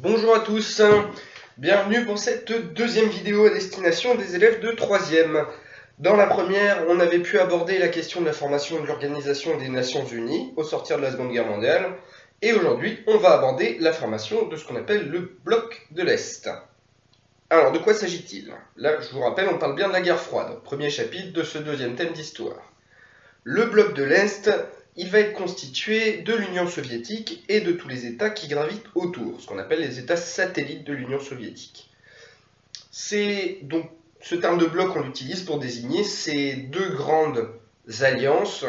Bonjour à tous, bienvenue pour cette deuxième vidéo à destination des élèves de 3e. Dans la première, on avait pu aborder la question de la formation de l'Organisation des Nations Unies au sortir de la Seconde Guerre mondiale, et aujourd'hui, on va aborder la formation de ce qu'on appelle le bloc de l'Est. Alors, de quoi s'agit-il? Là, je vous rappelle, on parle bien de la guerre froide, premier chapitre de ce deuxième thème d'histoire. Le bloc de l'Est, il va être constitué de l'Union soviétique et de tous les États qui gravitent autour, ce qu'on appelle les États satellites de l'Union soviétique. C'est donc ce terme de bloc, on l'utilise pour désigner ces deux grandes alliances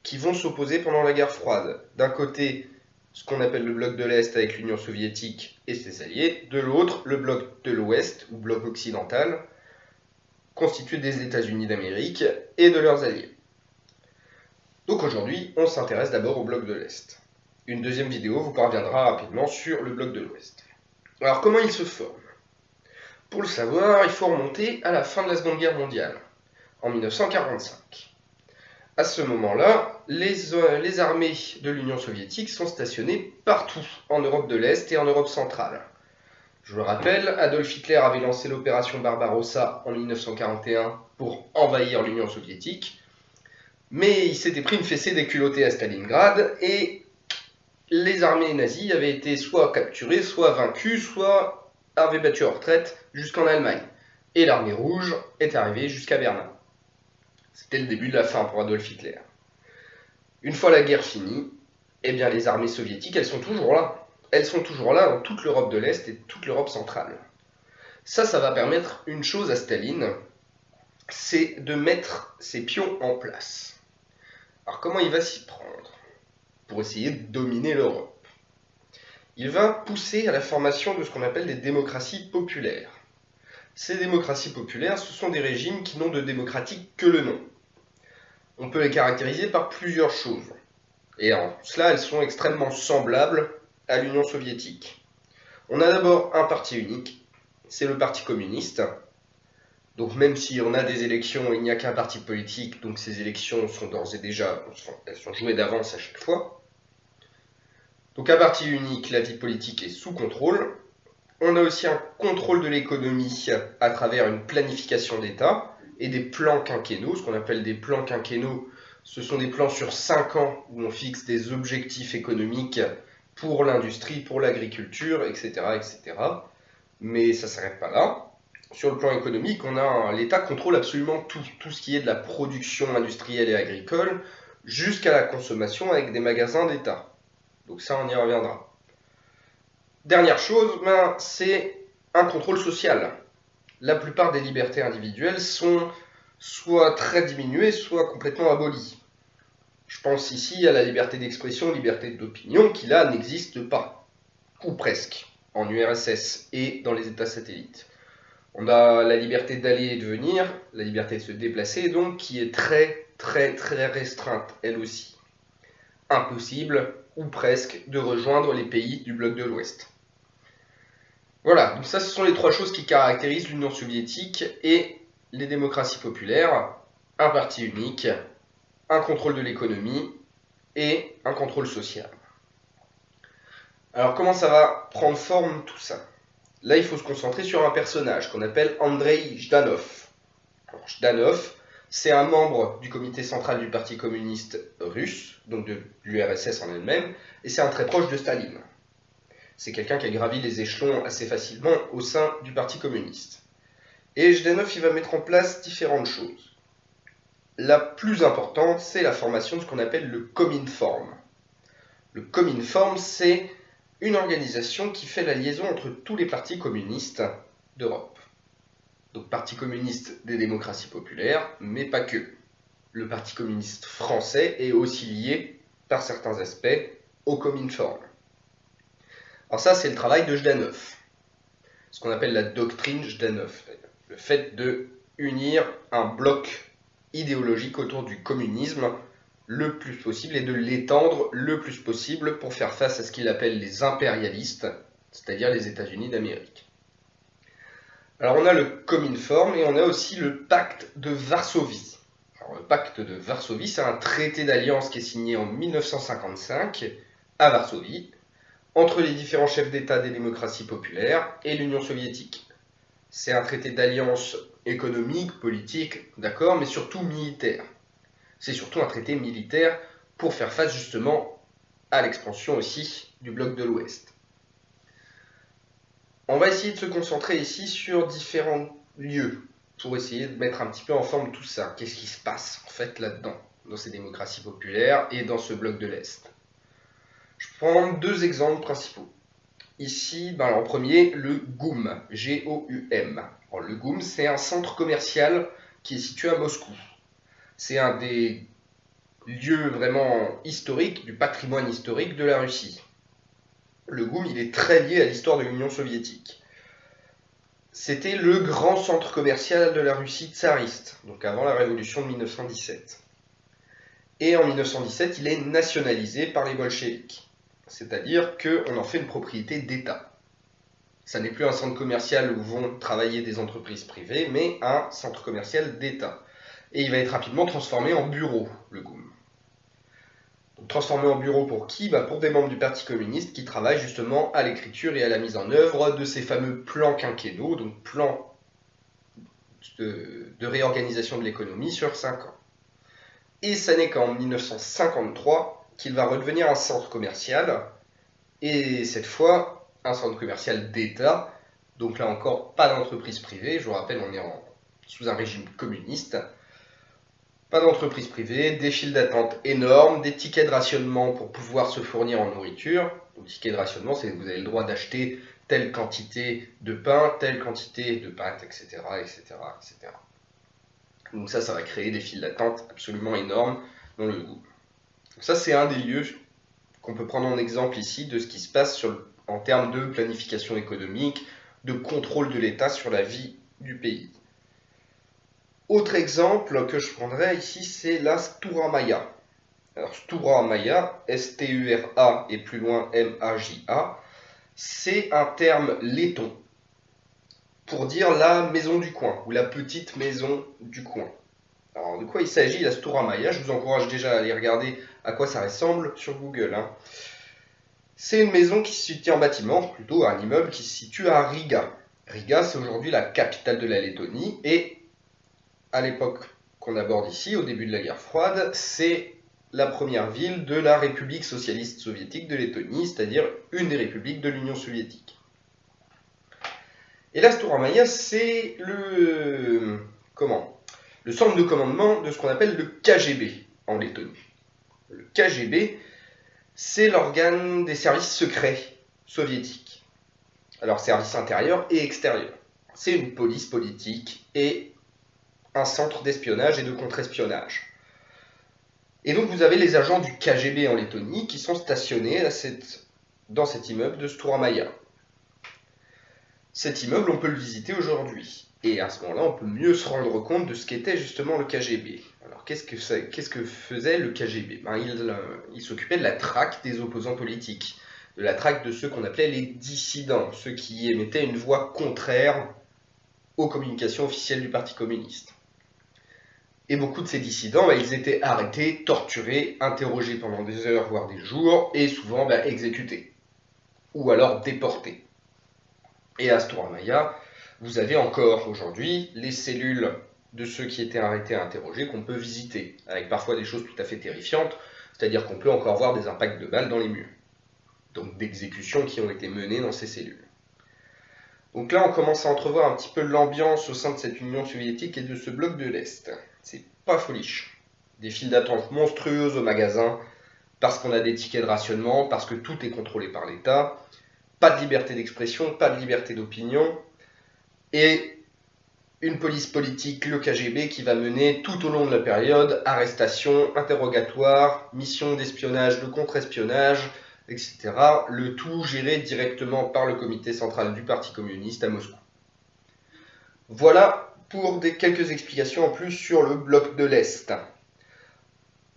qui vont s'opposer pendant la guerre froide. D'un côté, ce qu'on appelle le bloc de l'Est avec l'Union soviétique et ses alliés, de l'autre, le bloc de l'Ouest ou bloc occidental, constitué des États-Unis d'Amérique et de leurs alliés. Donc aujourd'hui, on s'intéresse d'abord au bloc de l'Est. Une deuxième vidéo vous parviendra rapidement sur le bloc de l'Ouest. Alors comment il se forme? Pour le savoir, il faut remonter à la fin de la Seconde Guerre mondiale, en 1945. À ce moment-là, les armées de l'Union soviétique sont stationnées partout en Europe de l'Est et en Europe centrale. Je vous le rappelle, Adolf Hitler avait lancé l'opération Barbarossa en 1941 pour envahir l'Union soviétique, mais il s'était pris une fessée déculottée à Stalingrad et les armées nazies avaient été soit capturées, soit vaincues, soit avaient battu en retraite jusqu'en Allemagne. Et l'armée rouge est arrivée jusqu'à Berlin. C'était le début de la fin pour Adolf Hitler. Une fois la guerre finie, eh bien les armées soviétiques, elles sont toujours là. Elles sont toujours là dans toute l'Europe de l'Est et toute l'Europe centrale. Ça va permettre une chose à Staline, c'est de mettre ses pions en place. Alors comment il va s'y prendre pour essayer de dominer l'Europe? Il va pousser à la formation de ce qu'on appelle des démocraties populaires. Ces démocraties populaires, ce sont des régimes qui n'ont de démocratique que le nom. On peut les caractériser par plusieurs choses. Et en cela, elles sont extrêmement semblables à l'Union soviétique. On a d'abord un parti unique, c'est le Parti communiste. Donc même si on a des élections, il n'y a qu'un parti politique, donc ces élections sont d'ores et déjà, elles sont jouées d'avance à chaque fois. Donc un parti unique, la vie politique est sous contrôle. On a aussi un contrôle de l'économie à travers une planification d'État et des plans quinquennaux. Ce qu'on appelle des plans quinquennaux, ce sont des plans sur 5 ans où on fixe des objectifs économiques pour l'industrie, pour l'agriculture, etc., etc. Mais ça ne s'arrête pas là. Sur le plan économique, l'État contrôle absolument tout ce qui est de la production industrielle et agricole jusqu'à la consommation avec des magasins d'État. Donc ça, on y reviendra. Dernière chose, c'est un contrôle social. La plupart des libertés individuelles sont soit très diminuées, soit complètement abolies. Je pense ici à la liberté d'expression, liberté d'opinion, qui là n'existe pas, ou presque, en URSS et dans les États satellites. On a la liberté d'aller et de venir, la liberté de se déplacer, donc, qui est très, très, très restreinte, elle aussi. Impossible, ou presque, de rejoindre les pays du bloc de l'Ouest. Voilà, donc ça, ce sont les trois choses qui caractérisent l'Union soviétique et les démocraties populaires. Un parti unique, un contrôle de l'économie et un contrôle social. Alors, comment ça va prendre forme tout ça? Là, il faut se concentrer sur un personnage qu'on appelle Andrei Zhdanov. Alors, Zhdanov, c'est un membre du comité central du Parti communiste russe, donc de l'URSS en elle-même, et c'est un très proche de Staline. C'est quelqu'un qui a gravi les échelons assez facilement au sein du Parti communiste. Et Zhdanov, il va mettre en place différentes choses. La plus importante, c'est la formation de ce qu'on appelle le Cominform. Le Cominform, c'est une organisation qui fait la liaison entre tous les partis communistes d'Europe. Donc Parti communiste des démocraties populaires, mais pas que. Le Parti communiste français est aussi lié, par certains aspects, au Cominform. Alors ça, c'est le travail de Zhdanov. Ce qu'on appelle la doctrine Zhdanov. Le fait de unir un bloc idéologique autour du communisme le plus possible et de l'étendre le plus possible pour faire face à ce qu'il appelle les impérialistes, c'est-à-dire les États-Unis d'Amérique. Alors on a le Cominform et on a aussi le pacte de Varsovie. Alors, le pacte de Varsovie, c'est un traité d'alliance qui est signé en 1955 à Varsovie entre les différents chefs d'État des démocraties populaires et l'Union soviétique. C'est un traité d'alliance économique, politique, d'accord, mais surtout militaire. C'est surtout un traité militaire pour faire face justement à l'expansion aussi du bloc de l'Ouest. On va essayer de se concentrer ici sur différents lieux pour essayer de mettre un petit peu en forme tout ça. Qu'est-ce qui se passe en fait là-dedans, dans ces démocraties populaires et dans ce bloc de l'Est. Je prends deux exemples principaux. Ici, en premier, le GOUM, G-O-U-M. Alors, le GOUM, c'est un centre commercial qui est situé à Moscou. C'est un des lieux vraiment historiques, du patrimoine historique de la Russie. Le GOUM, il est très lié à l'histoire de l'Union soviétique. C'était le grand centre commercial de la Russie tsariste, donc avant la révolution de 1917. Et en 1917, il est nationalisé par les bolcheviks. C'est-à-dire qu'on en fait une propriété d'État. Ça n'est plus un centre commercial où vont travailler des entreprises privées, mais un centre commercial d'État. Et il va être rapidement transformé en bureau, le GOUM. Donc, transformé en bureau pour qui? Pour des membres du Parti communiste qui travaillent justement à l'écriture et à la mise en œuvre de ces fameux plans quinquennaux, donc plans de réorganisation de l'économie sur 5 ans. Et ça n'est qu'en 1953 qu'il va redevenir un centre commercial, et cette fois un centre commercial d'État, donc là encore pas d'entreprise privée, je vous rappelle on est sous un régime communiste, pas d'entreprise privée, des files d'attente énormes, des tickets de rationnement pour pouvoir se fournir en nourriture. Donc ticket de rationnement, c'est que vous avez le droit d'acheter telle quantité de pain, telle quantité de pâtes, etc., etc., etc. Donc ça va créer des files d'attente absolument énormes dans le GOUM. Ça, c'est un des lieux qu'on peut prendre en exemple ici de ce qui se passe en termes de planification économique, de contrôle de l'État sur la vie du pays. Autre exemple que je prendrais ici, c'est la Stura Maya. Alors Stura Maya, S-T-U-R-A et plus loin M-A-J-A, c'est un terme letton pour dire la maison du coin ou la petite maison du coin. Alors de quoi il s'agit la Stura Maya? Je vous encourage déjà à aller regarder à quoi ça ressemble sur Google. C'est une maison qui se situe en bâtiment, plutôt un immeuble qui se situe à Riga. Riga, c'est aujourd'hui la capitale de la Lettonie et à l'époque qu'on aborde ici, au début de la guerre froide, c'est la première ville de la République socialiste soviétique de Lettonie, c'est-à-dire une des républiques de l'Union soviétique. Et la Stura Maya, c'est le centre de commandement de ce qu'on appelle le KGB en Lettonie. Le KGB, c'est l'organe des services secrets soviétiques. Alors, services intérieurs et extérieurs. C'est une police politique et un centre d'espionnage et de contre-espionnage. Et donc vous avez les agents du KGB en Lettonie qui sont stationnés dans cet immeuble de Stura Maya. Cet immeuble, on peut le visiter aujourd'hui. Et à ce moment-là, on peut mieux se rendre compte de ce qu'était justement le KGB. Alors qu'est-ce que faisait le KGB? Il s'occupait de la traque des opposants politiques, de la traque de ceux qu'on appelait les dissidents, ceux qui émettaient une voix contraire aux communications officielles du Parti communiste. Et beaucoup de ces dissidents, ils étaient arrêtés, torturés, interrogés pendant des heures, voire des jours, et souvent exécutés, ou alors déportés. Et à Stura Maya, vous avez encore aujourd'hui les cellules de ceux qui étaient arrêtés et interrogés qu'on peut visiter, avec parfois des choses tout à fait terrifiantes, c'est-à-dire qu'on peut encore voir des impacts de balles dans les murs, donc d'exécutions qui ont été menées dans ces cellules. Donc là, on commence à entrevoir un petit peu l'ambiance au sein de cette Union soviétique et de ce bloc de l'Est. C'est pas foliche. Des files d'attente monstrueuses au magasin, parce qu'on a des tickets de rationnement, parce que tout est contrôlé par l'État, pas de liberté d'expression, pas de liberté d'opinion, et une police politique, le KGB, qui va mener tout au long de la période arrestations, interrogatoires, missions d'espionnage, de contre-espionnage, etc. Le tout géré directement par le comité central du Parti communiste à Moscou. Voilà pour quelques explications en plus sur le bloc de l'Est.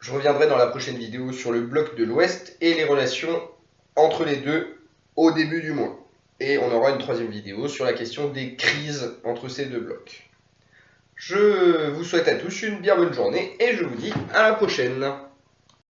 Je reviendrai dans la prochaine vidéo sur le bloc de l'Ouest et les relations entre les deux au début du mois. Et on aura une troisième vidéo sur la question des crises entre ces deux blocs. Je vous souhaite à tous une bien bonne journée et je vous dis à la prochaine.